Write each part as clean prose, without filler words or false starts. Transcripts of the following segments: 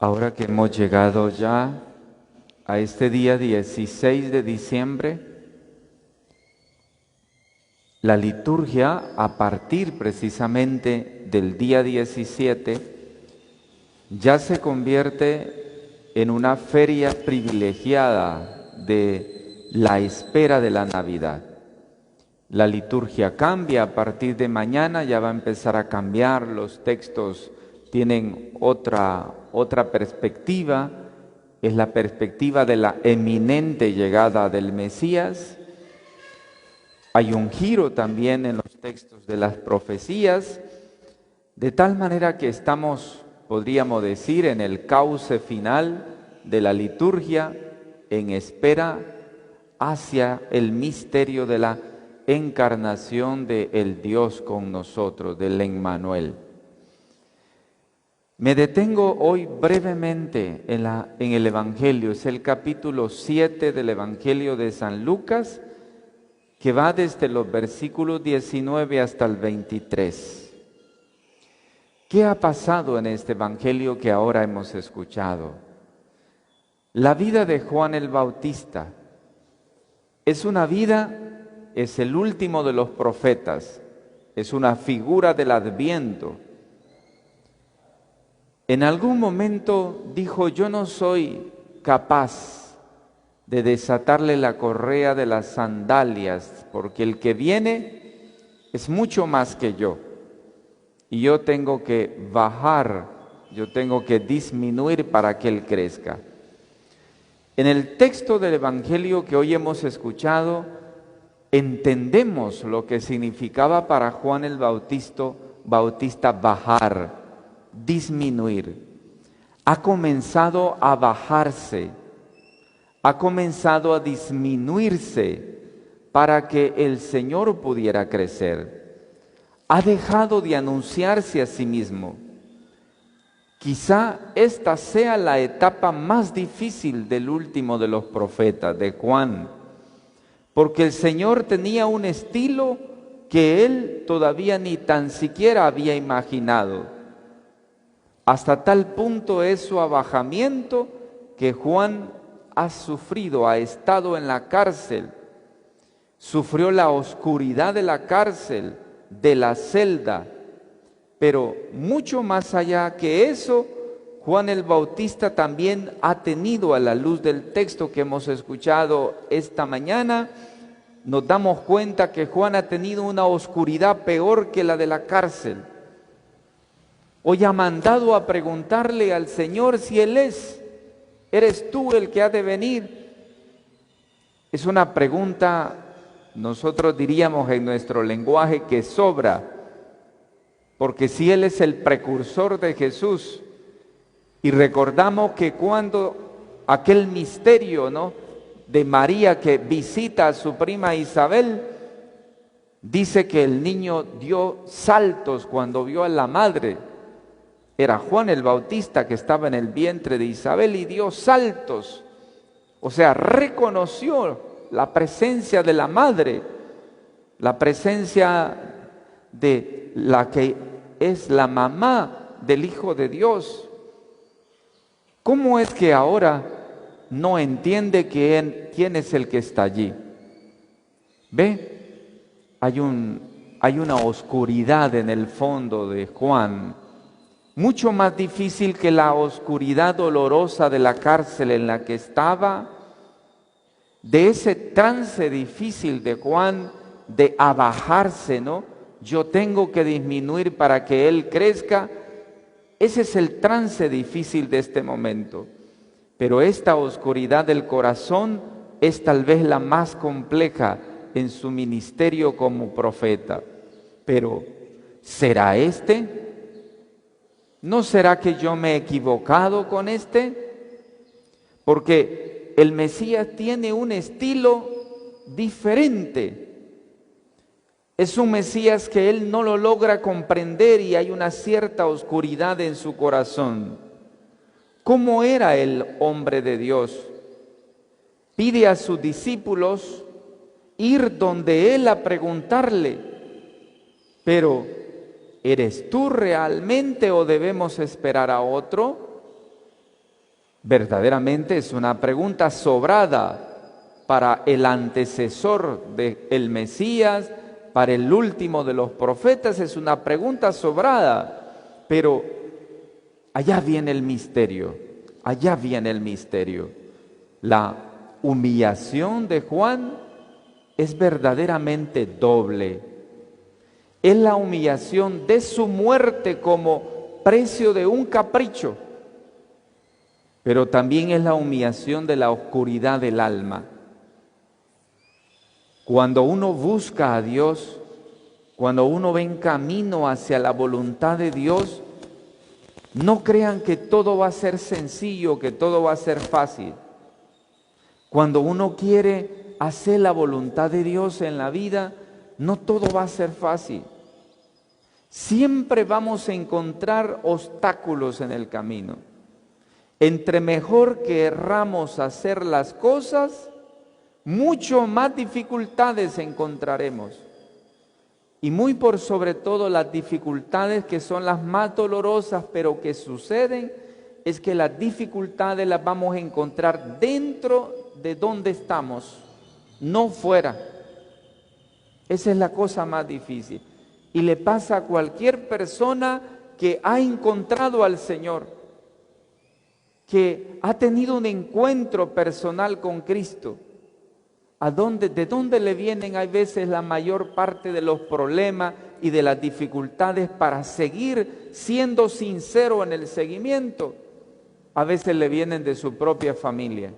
Ahora que hemos llegado ya a este día 16 de diciembre, la liturgia, a partir precisamente del día 17, ya se convierte en una feria privilegiada de la espera de la Navidad. La liturgia cambia a partir de mañana, ya va a empezar a cambiar, los textos tienen otra perspectiva, es la perspectiva de la eminente llegada del Mesías. Hay un giro también en los textos de las profecías, de tal manera que estamos, podríamos decir, en el cauce final de la liturgia, en espera hacia el misterio de la encarnación de el Dios con nosotros, del Emmanuel. Me detengo hoy brevemente en el Evangelio, es el capítulo 7 del Evangelio de San Lucas, que va desde los versículos 19 hasta el 23. ¿Qué ha pasado en este Evangelio que ahora hemos escuchado? La vida de Juan el Bautista es una vida, es el último de los profetas, es una figura del Adviento. En algún momento dijo: yo no soy capaz de desatarle la correa de las sandalias, porque el que viene es mucho más que yo, y yo tengo que bajar, yo tengo que disminuir para que él crezca. En el texto del Evangelio que hoy hemos escuchado, entendemos lo que significaba para Juan el Bautista bajar, disminuir. Ha comenzado a bajarse, ha comenzado a disminuirse para que el Señor pudiera crecer. Ha dejado de anunciarse a sí mismo. Quizá esta sea la etapa más difícil del último de los profetas, de Juan, porque el Señor tenía un estilo que él todavía ni tan siquiera había imaginado. Hasta tal punto es su abajamiento que Juan ha sufrido, ha estado en la cárcel, sufrió la oscuridad de la cárcel, de la celda, pero mucho más allá que eso, Juan el Bautista también ha tenido, a la luz del texto que hemos escuchado esta mañana, nos damos cuenta que Juan ha tenido una oscuridad peor que la de la cárcel. Hoy ha mandado a preguntarle al Señor si Él ¿eres tú el que ha de venir? Es una pregunta, nosotros diríamos en nuestro lenguaje, que sobra, porque si Él es el precursor de Jesús, y recordamos que cuando aquel misterio, ¿no?, de María que visita a su prima Isabel, dice que el niño dio saltos cuando vio a la madre. Era Juan el Bautista que estaba en el vientre de Isabel y dio saltos. O sea, reconoció la presencia de la madre, la presencia de la que es la mamá del Hijo de Dios. ¿Cómo es que ahora no entiende quién es el que está allí? ¿Ve? Hay una oscuridad en el fondo de Juan, mucho más difícil que la oscuridad dolorosa de la cárcel en la que estaba, de ese trance difícil de Juan de abajarse, ¿no? Yo tengo que disminuir para que Él crezca. Ese es el trance difícil de este momento. Pero esta oscuridad del corazón es tal vez la más compleja en su ministerio como profeta. Pero, ¿será este? ¿No será que yo me he equivocado con este? Porque el Mesías tiene un estilo diferente. Es un Mesías que él no lo logra comprender y hay una cierta oscuridad en su corazón. ¿Cómo era el hombre de Dios? Pide a sus discípulos ir donde él a preguntarle, pero ¿eres tú realmente o debemos esperar a otro? Verdaderamente es una pregunta sobrada para el antecesor del Mesías, para el último de los profetas, es una pregunta sobrada, pero allá viene el misterio, allá viene el misterio. La humillación de Juan es verdaderamente doble. Es la humillación de su muerte como precio de un capricho, pero también es la humillación de la oscuridad del alma. Cuando uno busca a Dios, cuando uno va en camino hacia la voluntad de Dios, no crean que todo va a ser sencillo, que todo va a ser fácil. Cuando uno quiere hacer la voluntad de Dios en la vida, no todo va a ser fácil. Siempre vamos a encontrar obstáculos en el camino. Entre mejor querramos hacer las cosas, mucho más dificultades encontraremos. Y muy por sobre todo las dificultades que son las más dolorosas, pero que suceden, es que las dificultades las vamos a encontrar dentro de donde estamos, no fuera. Esa es la cosa más difícil. Y le pasa a cualquier persona que ha encontrado al Señor, que ha tenido un encuentro personal con Cristo. ¿De dónde le vienen a veces la mayor parte de los problemas y de las dificultades para seguir siendo sincero en el seguimiento? A veces le vienen de su propia familia.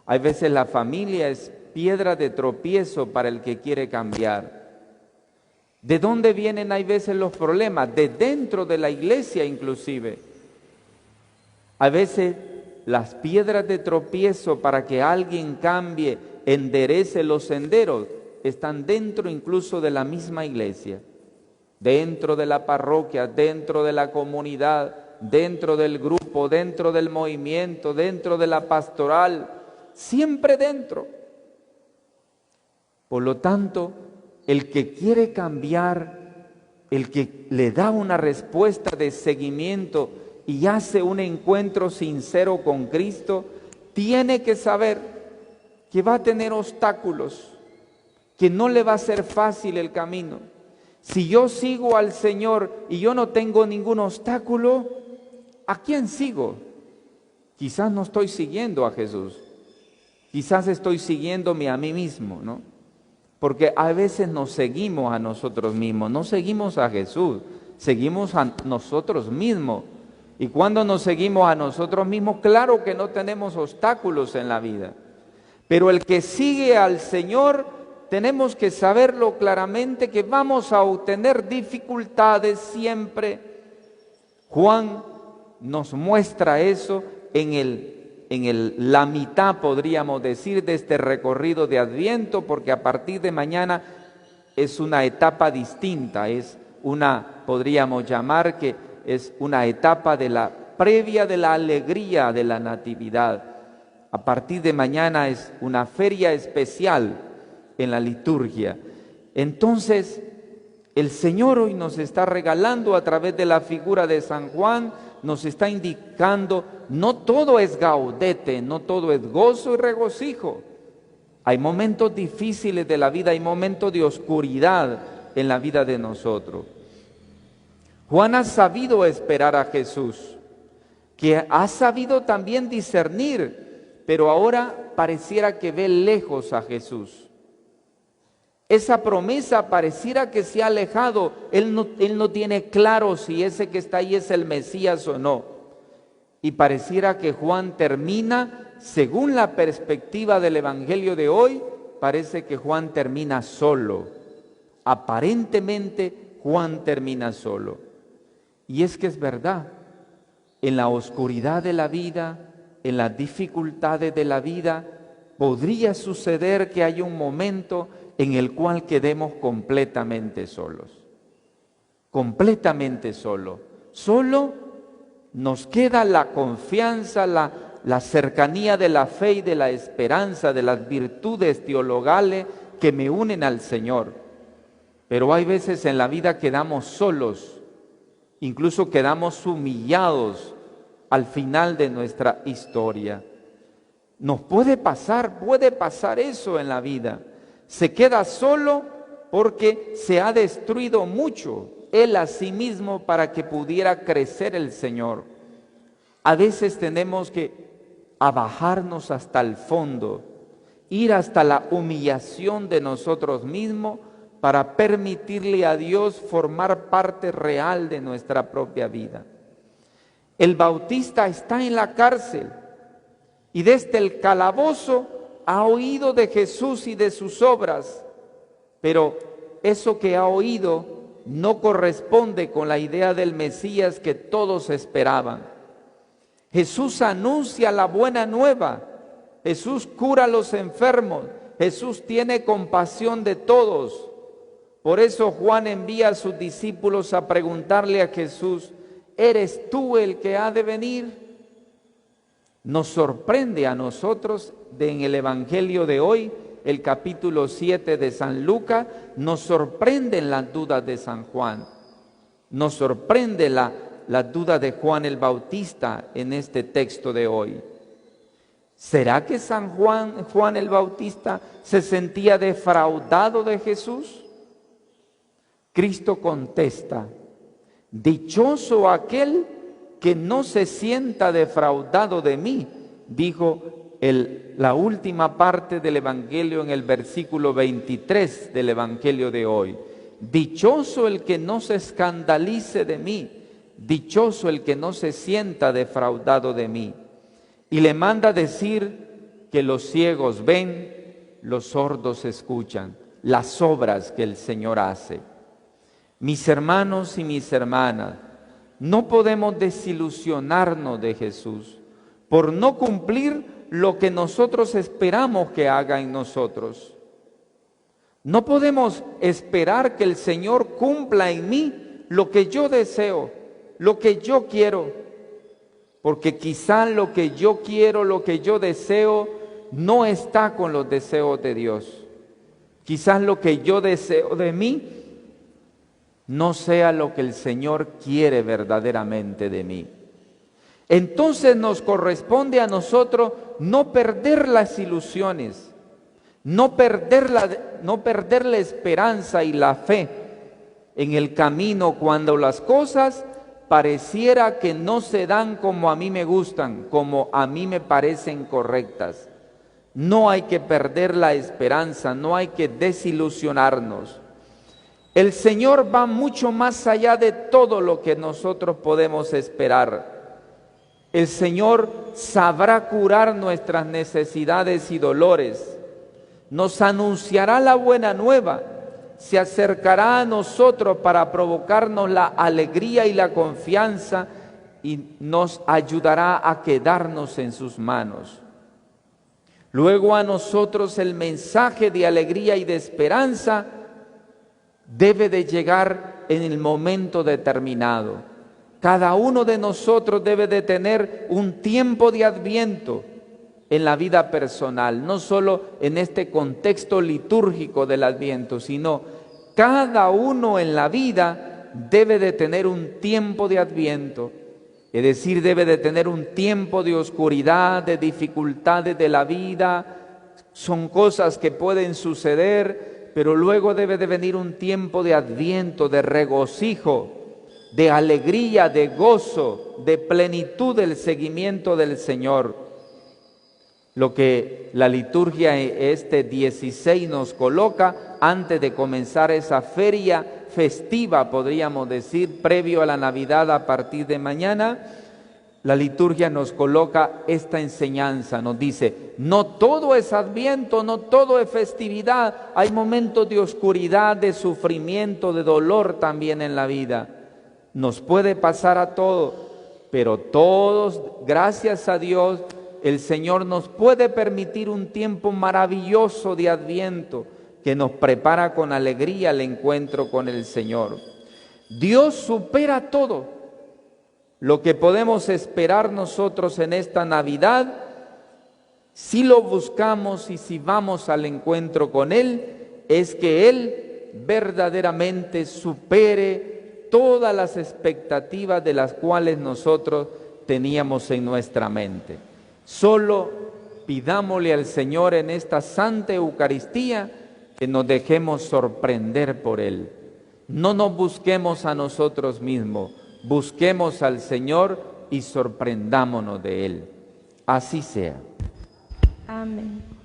A veces la familia es piedra de tropiezo para el que quiere cambiar. ¿De dónde vienen hay veces los problemas? De dentro de la iglesia inclusive. A veces las piedras de tropiezo para que alguien cambie, enderece los senderos, están dentro incluso de la misma iglesia, dentro de la parroquia, dentro de la comunidad, dentro del grupo, dentro del movimiento, dentro de la pastoral, siempre dentro. Por lo tanto, el que quiere cambiar, el que le da una respuesta de seguimiento y hace un encuentro sincero con Cristo, tiene que saber que va a tener obstáculos, que no le va a ser fácil el camino. Si yo sigo al Señor y yo no tengo ningún obstáculo, ¿a quién sigo? Quizás no estoy siguiendo a Jesús, quizás estoy siguiéndome a mí mismo, ¿no? Porque a veces nos seguimos a nosotros mismos, no seguimos a Jesús, seguimos a nosotros mismos. Y cuando nos seguimos a nosotros mismos, claro que no tenemos obstáculos en la vida. Pero el que sigue al Señor, tenemos que saberlo claramente que vamos a obtener dificultades siempre. Juan nos muestra eso en la mitad, podríamos decir, de este recorrido de Adviento, porque a partir de mañana es una etapa distinta, podríamos llamar que es una etapa de la previa de la alegría de la Natividad. A partir de mañana es una feria especial en la liturgia. Entonces, el Señor hoy nos está regalando a través de la figura de San Juan, nos está indicando, no todo es gaudete, no todo es gozo y regocijo. Hay momentos difíciles de la vida, hay momentos de oscuridad en la vida de nosotros. Juan ha sabido esperar a Jesús, que ha sabido también discernir, pero ahora pareciera que ve lejos a Jesús. Esa promesa pareciera que se ha alejado, él no tiene claro si ese que está ahí es el Mesías o no. Y pareciera que Juan termina, según la perspectiva del Evangelio de hoy, parece que Juan termina solo. Aparentemente Juan termina solo. Y es que es verdad, en la oscuridad de la vida, en las dificultades de la vida, podría suceder que haya un momento en el cual quedemos completamente solos. Completamente solos. Solo nos queda la confianza, la cercanía de la fe y de la esperanza, de las virtudes teologales que me unen al Señor. Pero hay veces en la vida quedamos solos, incluso quedamos humillados al final de nuestra historia. Nos puede pasar eso en la vida. Se queda solo porque se ha destruido mucho él a sí mismo para que pudiera crecer el Señor. A veces tenemos que abajarnos hasta el fondo, ir hasta la humillación de nosotros mismos para permitirle a Dios formar parte real de nuestra propia vida. El Bautista está en la cárcel y desde el calabozo ha oído de Jesús y de sus obras, pero eso que ha oído no corresponde con la idea del Mesías que todos esperaban. Jesús anuncia la buena nueva, Jesús cura a los enfermos, Jesús tiene compasión de todos. Por eso Juan envía a sus discípulos a preguntarle a Jesús: ¿eres tú el que ha de venir? Nos sorprende a nosotros en el Evangelio de hoy, el capítulo 7 de San Lucas, nos sorprenden las dudas de San Juan, nos sorprende la duda de Juan el Bautista en este texto de hoy. ¿Será que Juan el Bautista se sentía defraudado de Jesús? Cristo contesta: dichoso aquel que no se sienta defraudado de mí, dijo la última parte del Evangelio en el versículo 23 del Evangelio de hoy. Dichoso el que no se escandalice de mí, dichoso el que no se sienta defraudado de mí. Y le manda decir que los ciegos ven, los sordos escuchan, las obras que el Señor hace. Mis hermanos y mis hermanas, no podemos desilusionarnos de Jesús por no cumplir lo que nosotros esperamos que haga en nosotros. No podemos esperar que el Señor cumpla en mí lo que yo deseo, lo que yo quiero, porque quizá lo que yo quiero, lo que yo deseo, no está con los deseos de Dios. Quizás lo que yo deseo de mí no sea lo que el Señor quiere verdaderamente de mí. Entonces nos corresponde a nosotros no perder las ilusiones, no perder la esperanza y la fe en el camino cuando las cosas pareciera que no se dan como a mí me gustan, como a mí me parecen correctas. No hay que perder la esperanza, no hay que desilusionarnos. El Señor va mucho más allá de todo lo que nosotros podemos esperar. El Señor sabrá curar nuestras necesidades y dolores. Nos anunciará la buena nueva. Se acercará a nosotros para provocarnos la alegría y la confianza y nos ayudará a quedarnos en sus manos. Luego a nosotros el mensaje de alegría y de esperanza debe de llegar en el momento determinado. Cada uno de nosotros debe de tener un tiempo de adviento en la vida personal, no solo en este contexto litúrgico del adviento, sino cada uno en la vida debe de tener un tiempo de adviento, es decir, debe de tener un tiempo de oscuridad, de dificultades de la vida. Son cosas que pueden suceder, pero luego debe de venir un tiempo de adviento, de regocijo, de alegría, de gozo, de plenitud del seguimiento del Señor. Lo que la liturgia este 16 nos coloca antes de comenzar esa feria festiva, podríamos decir, previo a la Navidad a partir de mañana, la liturgia nos coloca esta enseñanza, nos dice: no todo es adviento, no todo es festividad, hay momentos de oscuridad, de sufrimiento, de dolor también en la vida. Nos puede pasar a todos, pero todos, gracias a Dios, el Señor nos puede permitir un tiempo maravilloso de adviento que nos prepara con alegría al encuentro con el Señor. Dios supera todo. Lo que podemos esperar nosotros en esta Navidad, si lo buscamos y si vamos al encuentro con Él, es que Él verdaderamente supere todas las expectativas de las cuales nosotros teníamos en nuestra mente. Solo pidámosle al Señor en esta Santa Eucaristía que nos dejemos sorprender por Él. No nos busquemos a nosotros mismos, busquemos al Señor y sorprendámonos de Él. Así sea. Amén.